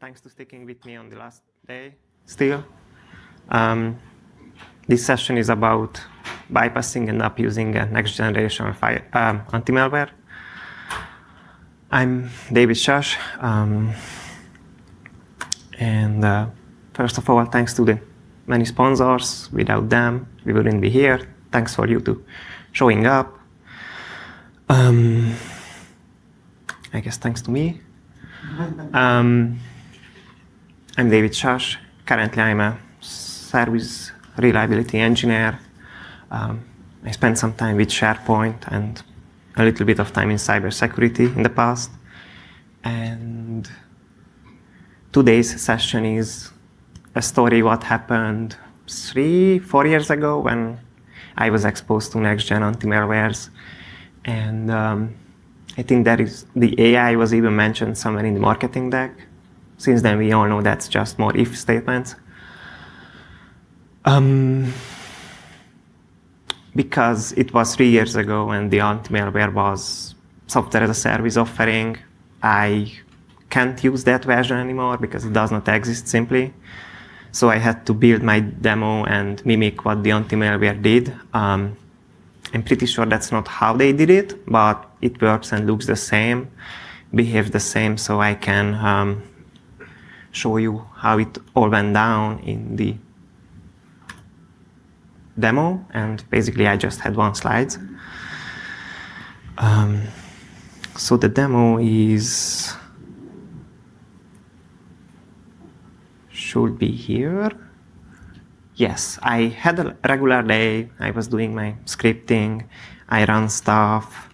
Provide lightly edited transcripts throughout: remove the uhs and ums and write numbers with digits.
thanks to sticking with me on the last day still. This session is about bypassing and abusing a next generation anti-malware. I'm David Sass, and first of all, thanks to the many sponsors. Without them, we wouldn't be here. Thanks for you to showing up. I guess thanks to me. I'm David Sass. Currently, I'm a service reliability engineer. I spent some time with SharePoint and a little bit of time in cybersecurity in the past. And today's session is a story what happened 3-4 years ago when I was exposed to next-gen anti-malwares. And I think that is the AI was even mentioned somewhere in the marketing deck. Since then, we all know that's just more if statements. Because it was 3 years ago when the anti-malware was software as a service offering, I can't use that version anymore because it does not exist simply. So I had to build my demo and mimic what the anti-malware did. I'm pretty sure that's not how they did it, but it works and looks the same, behaves the same, so I can show you how it all went down in the demo, and basically I just had one slide. So the demo should be here. Yes, I had a regular day. I was doing my scripting. I ran stuff.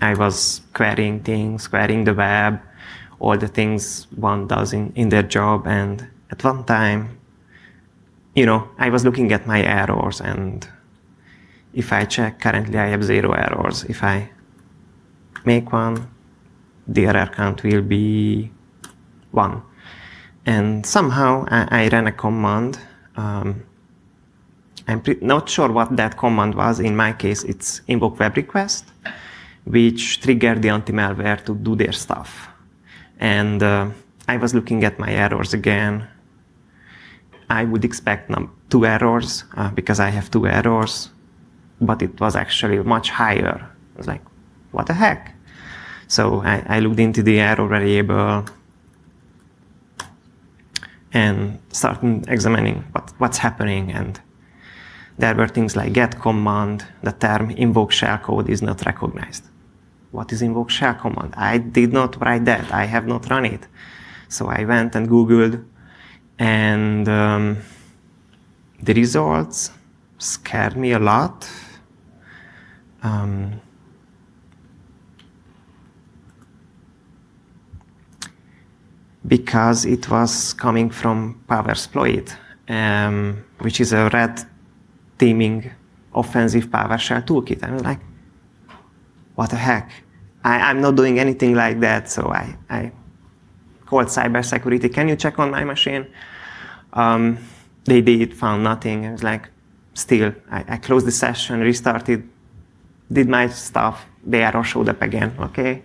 I was querying things, querying the web, all the things one does in their job. And at one time, I was looking at my errors, and if I check, currently I have 0 errors. If I make one, the error count will be 1. And somehow I ran a command. I'm not sure what that command was. In my case, it's invoke web request, which triggered the anti-malware to do their stuff. And I was looking at my errors again. I would expect 2 errors because I have 2 errors, but it was actually much higher. I was like, what the heck? So I looked into the error variable and started examining what's happening. And there were things like get command, the term invoke shellcode is not recognized. What is invoke shell command? I did not write that. I have not run it. So I went and Googled, and the results scared me a lot. Because it was coming from powershell, which is a red teaming offensive PowerShell toolkit. I was like, what the heck? I'm not doing anything like that. So I called cybersecurity. Can you check on my machine? They did, found nothing. I was like, still, I closed the session, restarted, did my stuff. The error showed up again. Okay,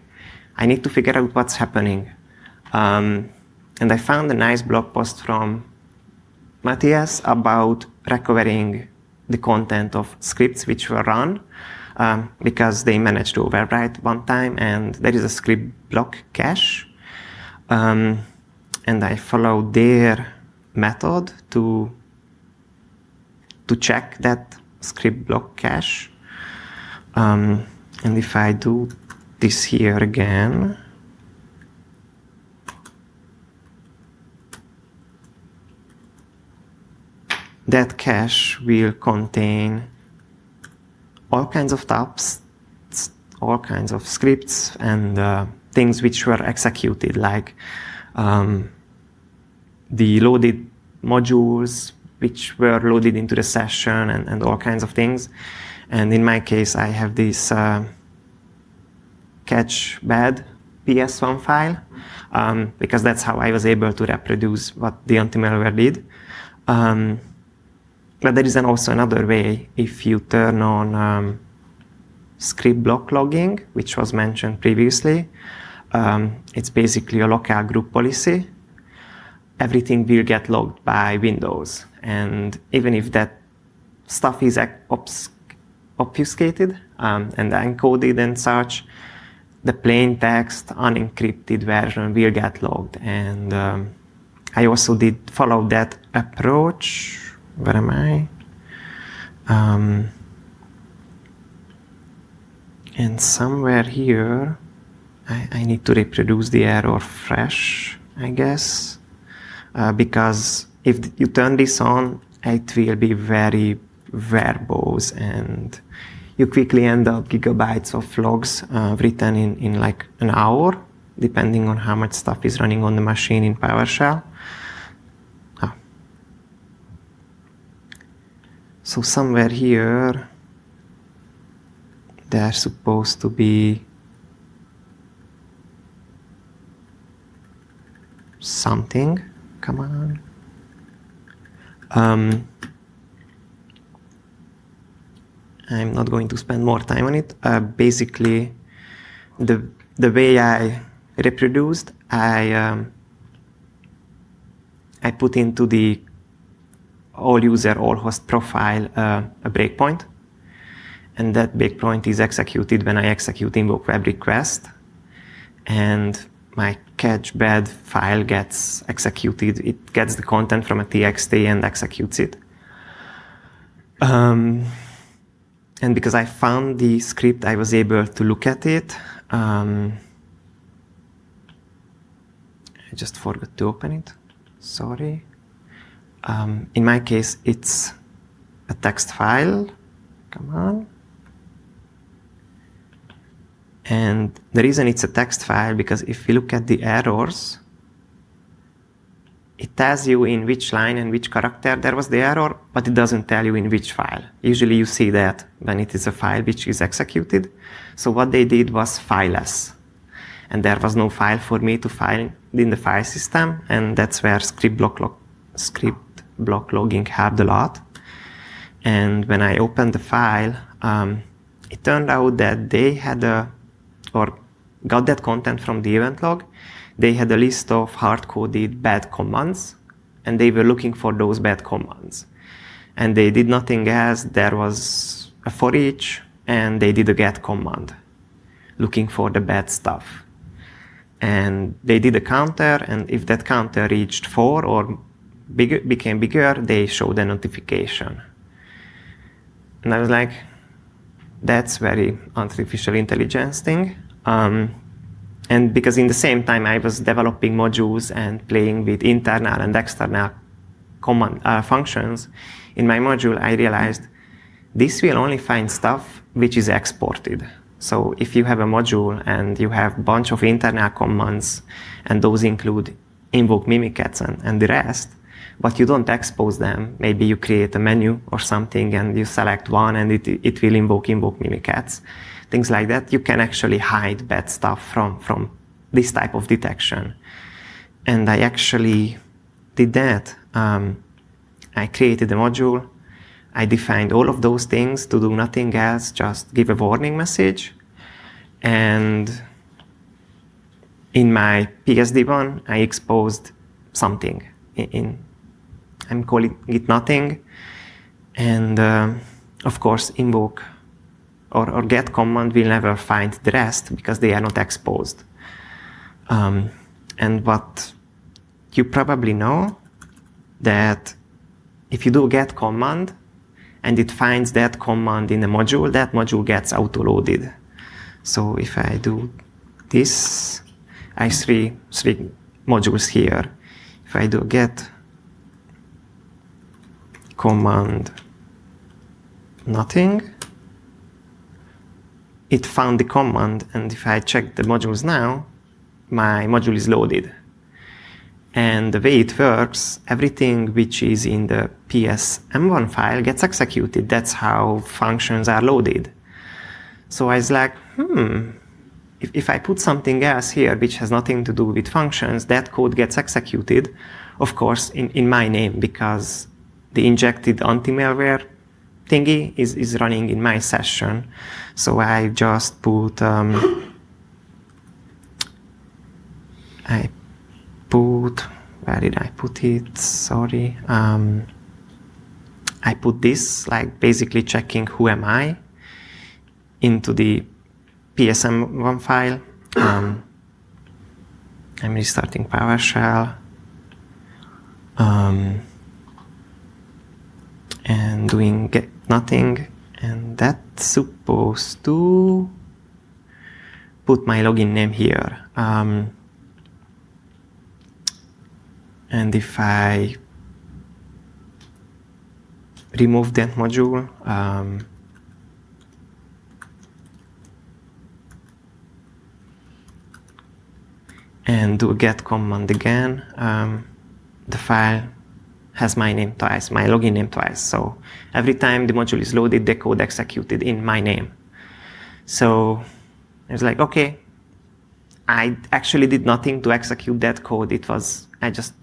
I need to figure out what's happening. And I found a nice blog post from Matthias about recovering the content of scripts which were run because they managed to overwrite one time, and there is a script block cache. And I followed their method to check that script block cache. And if I do this here again, that cache will contain all kinds of tabs, all kinds of scripts, and things which were executed, like the loaded modules which were loaded into the session, and all kinds of things. And in my case, I have this catch bad PS1 file, because that's how I was able to reproduce what the anti-malware did. But there is also another way. If you turn on script block logging, which was mentioned previously, it's basically a local group policy. Everything will get logged by Windows. And even if that stuff is obfuscated and encoded and such, the plain text unencrypted version will get logged. And I also did follow that approach. Where am I? And somewhere here, I need to reproduce the error fresh, I guess. Because if you turn this on, it will be very verbose, and you quickly end up gigabytes of logs written in like an hour, depending on how much stuff is running on the machine in PowerShell. So somewhere here, there's supposed to be something. Come on. I'm not going to spend more time on it. Basically, the way I reproduced, I put into the all user, all host profile a breakpoint, and that breakpoint is executed when I execute invoke web request, and my catch bad file gets executed. It gets the content from a txt and executes it. And because I found the script, I was able to look at it. I just forgot to open it. Sorry. In my case, it's a text file. Come on. And the reason it's a text file, because if you look at the errors, it tells you in which line and which character there was the error, but it doesn't tell you in which file. Usually you see that when it is a file which is executed. So what they did was fileless. And there was no file for me to find in the file system, and that's where script block logging helped a lot. And when I opened the file, it turned out that they had got that content from the event log. They had a list of hard-coded bad commands, and they were looking for those bad commands. And they did nothing else. There was a for each, and they did a get command, looking for the bad stuff. And they did a counter, and if that counter reached 4 or became bigger, they showed a notification. And I was like, that's very artificial intelligence thing. And because in the same time I was developing modules and playing with internal and external command functions, in my module I realized this will only find stuff which is exported. So if you have a module and you have a bunch of internal commands, and those include invoke mimikatz and the rest, but you don't expose them, maybe you create a menu or something and you select one and it will invoke mimikatz. Things like that, you can actually hide bad stuff from this type of detection. And I actually did that. I created a module. I defined all of those things to do nothing else, just give a warning message. And in my PSD1, I exposed something. I'm calling it nothing. And of course, invoke or get command will never find the rest because they are not exposed. And what you probably know, that if you do get command and it finds that command in the module, that module gets auto-loaded. So if I do this, I have three modules here. If I do get command nothing, it found the command, and if I check the modules now, my module is loaded. And the way it works, everything which is in the PSM1 file gets executed. That's how functions are loaded. So I was like, if I put something else here which has nothing to do with functions, that code gets executed, of course, in my name, because the injected antimalware thingy is running in my session. So I just put I put, where did I put it? Sorry. I put this, like basically checking who am I, into the PSM1 file. I'm restarting PowerShell. And doing get nothing. And that's supposed to put my login name here. And if I remove that module, and do a get command again, the file has my name twice, my login name twice. So every time the module is loaded, the code executed in my name. So it's like, okay, I actually did nothing to execute that code. It was, I just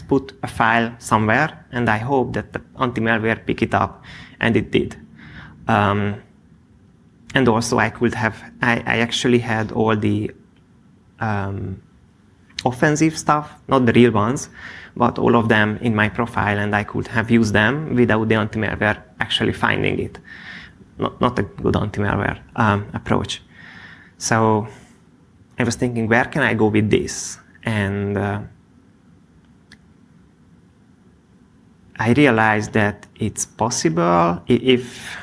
put a file somewhere, and I hope that the anti-malware pick it up, and it did. And also I could have, I actually had all the offensive stuff, not the real ones, but all of them in my profile, and I could have used them without the anti-malware actually finding it. Not a good anti-malware approach. So I was thinking, where can I go with this? And I realized that it's possible if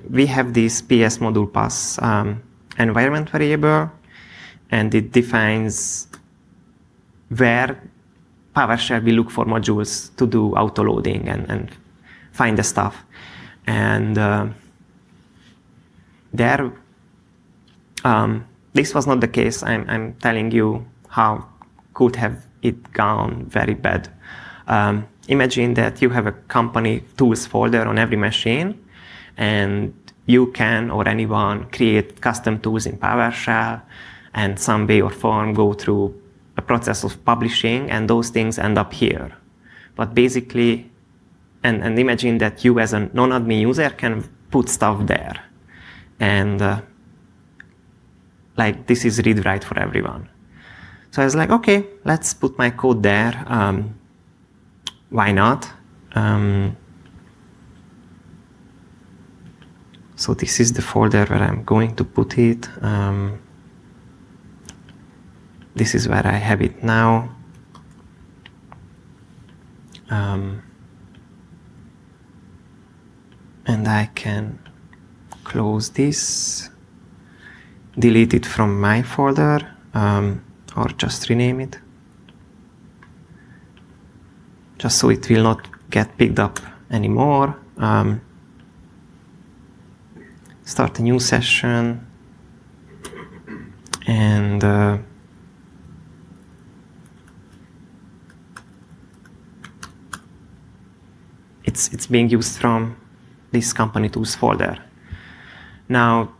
we have this PS module pass environment variable, and it defines where PowerShell will look for modules to do auto-loading and find the stuff. And this was not the case. I'm telling you how could have it gone very bad. Imagine that you have a company tools folder on every machine, and you can, or anyone, create custom tools in PowerShell, and some way or form go through a process of publishing, and those things end up here. But basically, and imagine that you as a non-admin user can put stuff there. And like this is read-write for everyone. So I was like, okay, let's put my code there. Why not? So this is the folder where I'm going to put it. This is where I have it now. And I can close this, delete it from my folder, or just rename it, just so it will not get picked up anymore. Start a new session, and it's being used from this company tools folder. Now,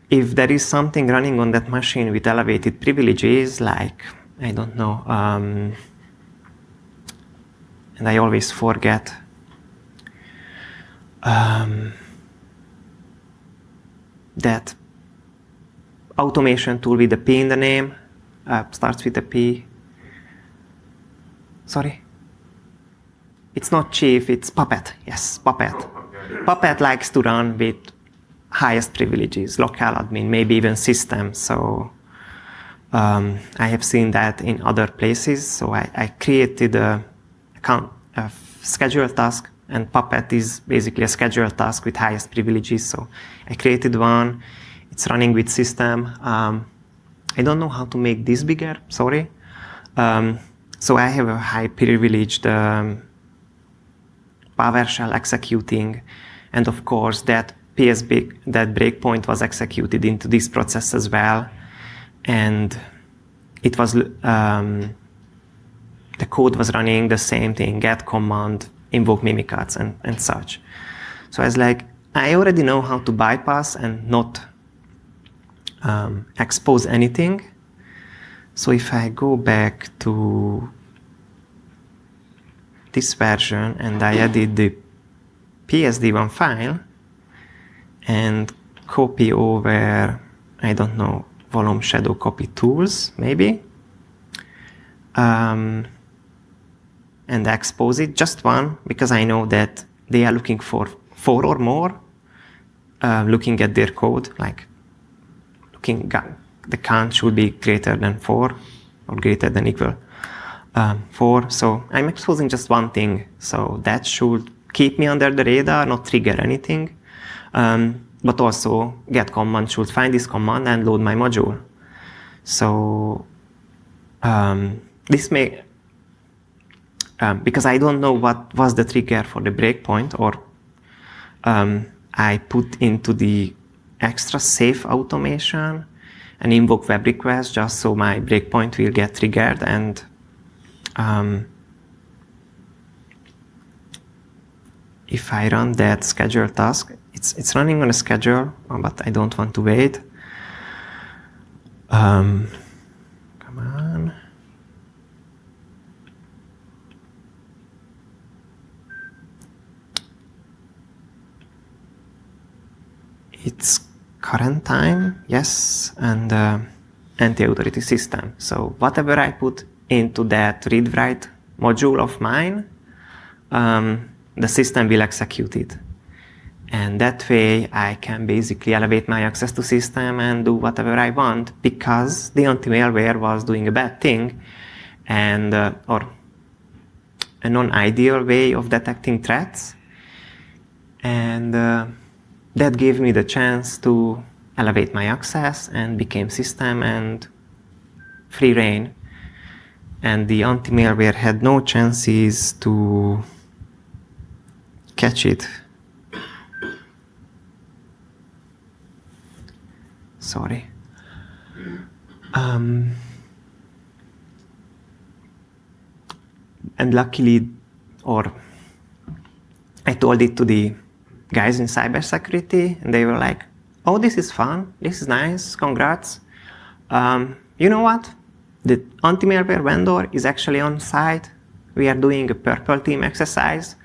if there is something running on that machine with elevated privileges, like, I don't know, and I always forget, that automation tool with a P in the name, starts with a P. Sorry? It's not Chief, it's Puppet. Yes, Puppet. Puppet likes to run with highest privileges, local admin, maybe even system. So I have seen that in other places. So I created a scheduled task, and Puppet is basically a scheduled task with highest privileges. So I created one. It's running with system. I don't know how to make this bigger, sorry. So I have a high privileged PowerShell executing, and of course that that breakpoint was executed into this process as well, and it was the code was running the same thing: get command, invoke mimikatz, and such. So I was like, I already know how to bypass and not expose anything. So if I go back to this version and I added the PSD1 file and copy over, I don't know, volume shadow copy tools, maybe. And expose it, just one, because I know that they are looking for 4 or more, looking at their code, like the count should be greater than 4 or greater than equal 4. So I'm exposing just one thing. So that should keep me under the radar, not trigger anything. But also get command should find this command and load my module. So this may, because I don't know what was the trigger for the breakpoint, or I put into the extra safe automation and invoke web request just so my breakpoint will get triggered. And if I run that schedule task, it's running on a schedule, but I don't want to wait. Come on. It's current time, yes, and anti-authority system. So whatever I put into that read-write module of mine, the system will execute it. And that way I can basically elevate my access to system and do whatever I want, because the anti-malware was doing a bad thing, and or a non-ideal way of detecting threats. And that gave me the chance to elevate my access and became system and free reign. And the anti-malware had no chances to catch it. Sorry. And luckily, or I told it to the guys in cybersecurity, and they were like, "Oh, this is fun. This is nice. Congrats. You know what? The anti-malware vendor is actually on site. We are doing a purple team exercise.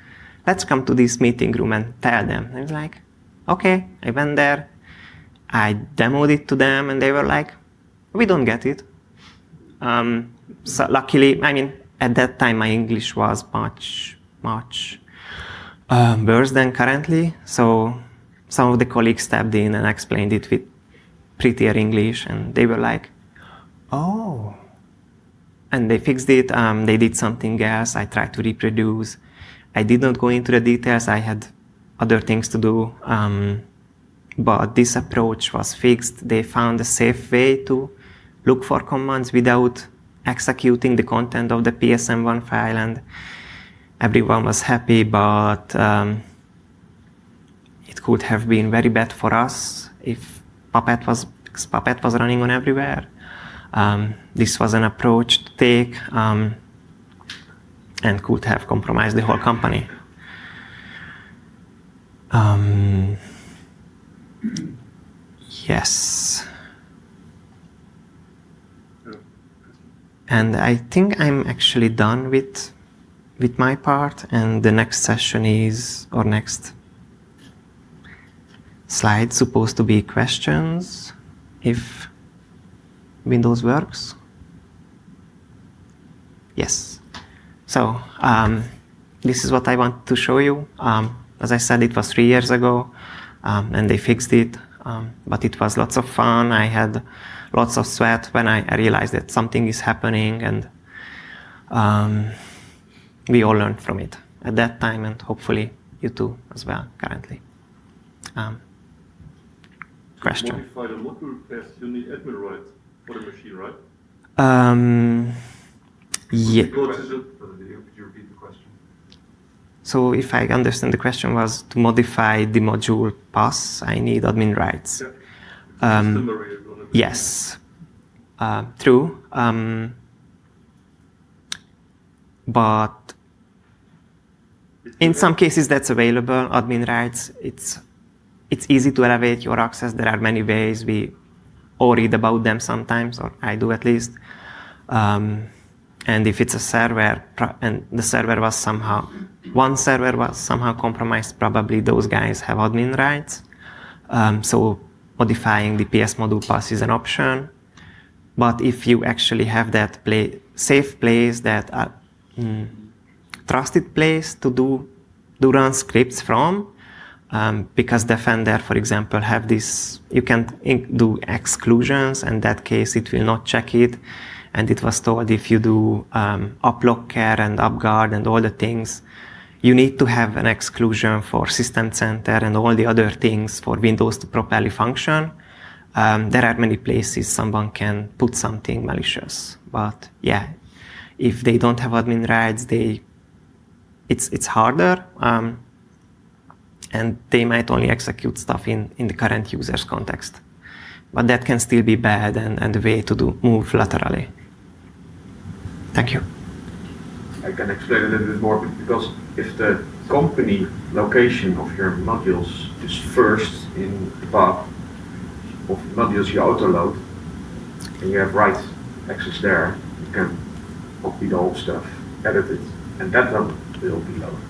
Let's come to this meeting room and tell them." And I was like, "Okay." I went there. I demoed it to them, and they were like, "We don't get it." So luckily, I mean, at that time, my English was much worse than currently. So some of the colleagues stepped in and explained it with prettier English, and they were like, "Oh." And they fixed it. They did something else. I tried to reproduce. I did not go into the details. I had other things to do. But this approach was fixed. They found a safe way to look for commands without executing the content of the PSM1 file, and everyone was happy, but it could have been very bad for us if Puppet was running on everywhere. This was an approach to take and could have compromised the whole company. Yes. And I think I'm actually done with my part, and the next session is, or next slide, supposed to be questions, if Windows works. Yes. So this is what I want to show you. As I said, it was 3 years ago, and they fixed it, but it was lots of fun. I had lots of sweat when I realized that something is happening, and we all learned from it at that time, and hopefully you too as well currently. Question? To modify the module path, you need admin rights for the machine, right? Yeah. Could you repeat the question? So if I understand, the question was, to modify the module path, I need admin rights. Yeah. Yes. True. But in some cases that's available, admin rights. It's easy to elevate your access. There are many ways. We all read about them sometimes, or I do at least. And if it's a server, and the server was somehow, one server was somehow compromised, probably those guys have admin rights. So modifying the PS module path is an option. But if you actually have that safe place, that trusted place to do run scripts from, because Defender, for example, have this, you can do exclusions, and in that case it will not check it. And it was told if you do uplocker and upguard and all the things, you need to have an exclusion for System Center and all the other things for Windows to properly function. There are many places someone can put something malicious, but yeah, if they don't have admin rights, it's harder, and they might only execute stuff in the current user's context. But that can still be bad and a way to move laterally. Thank you. I can explain a little bit more, because if the company location of your modules is first in the path of modules you autoload, and you have write access there, you can copy the whole stuff, edit it, and that one will be loaded.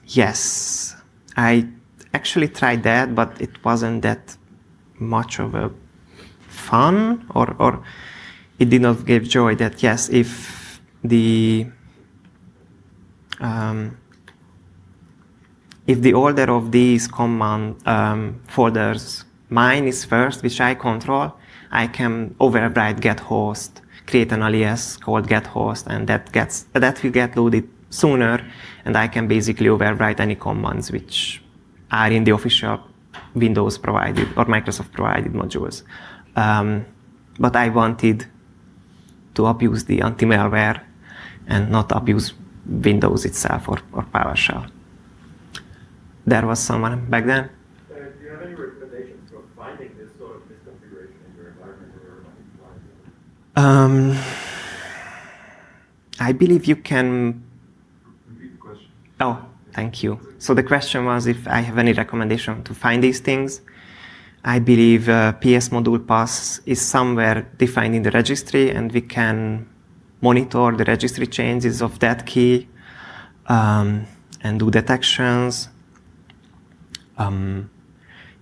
Yes, I actually tried that, but it wasn't that much of a fun, or it did not give joy. That yes, if the order of these command folders, mine is first, which I control, I can override get host, create an alias called get host, and that will get loaded sooner, and I can basically overwrite any commands which are in the official Windows provided or Microsoft provided modules. But I wanted to abuse the anti-malware and not abuse Windows itself or PowerShell. There was someone back then. Do you have any recommendations for finding this sort of misconfiguration in your environment or I believe you can. repeat the question? Oh, thank you. So the question was if I have any recommendation to find these things. I believe PS module pass is somewhere defined in the registry, and we can monitor the registry changes of that key and do detections.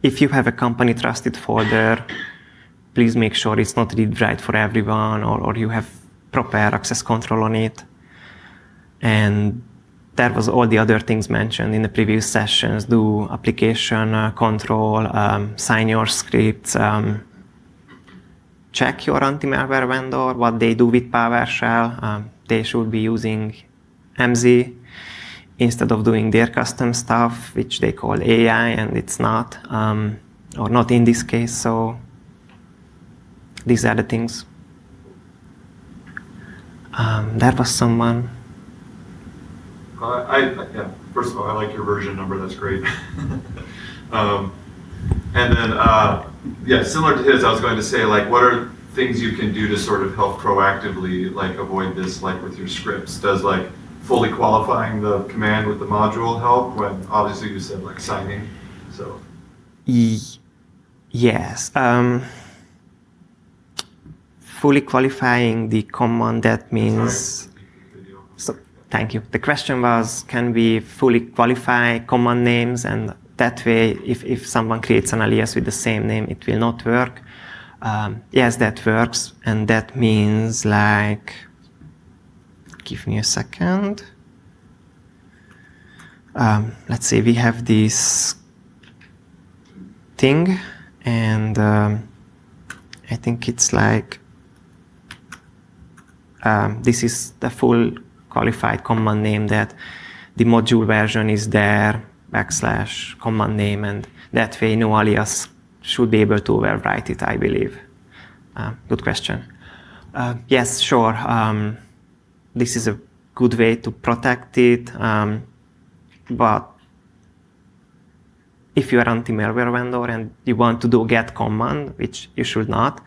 If you have a company trusted folder, please make sure it's not read-write for everyone, or you have proper access control on it. And there was all the other things mentioned in the previous sessions. Do application control, sign your scripts, check your anti-malware vendor, what they do with PowerShell. They should be using MZ instead of doing their custom stuff, which they call AI, and it's not, or not in this case. So these are the things. There was someone. Yeah, first of all, I like your version number, that's great. And then, yeah, similar to his, I was going to say, like, what are things you can do to sort of help proactively, like, avoid this, like, with your scripts? Does, like, fully qualifying the command with the module help, when obviously you said, like, signing, so? Yes. Fully qualifying the command, that means... So, thank you. The question was, can we fully qualify command names, and that way, if someone creates an alias with the same name, it will not work? Yes, that works, and that means, like, give me a second. Let's say we have this thing, and I think it's like, this is the full qualified command name, that the module version is there, / command name, and that way no alias should be able to overwrite it, I believe. Good question. Yes, sure. This is a good way to protect it, but if you are anti-malware vendor and you want to do get command, which you should not,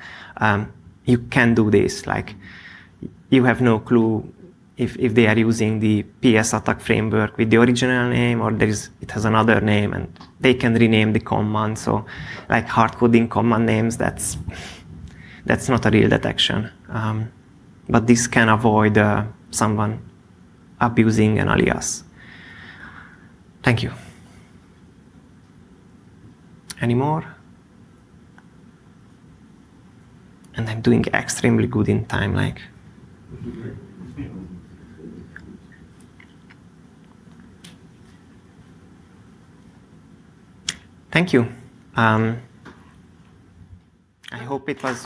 you can do this. Like, you have no clue if they are using the PS attack framework with the original name, or it has another name, and they can rename the command. So, like, hard coding command names, that's not a real detection. But this can avoid someone abusing an alias. Thank you. Any more? and I'm doing extremely good in time. Like, thank you. I hope it was.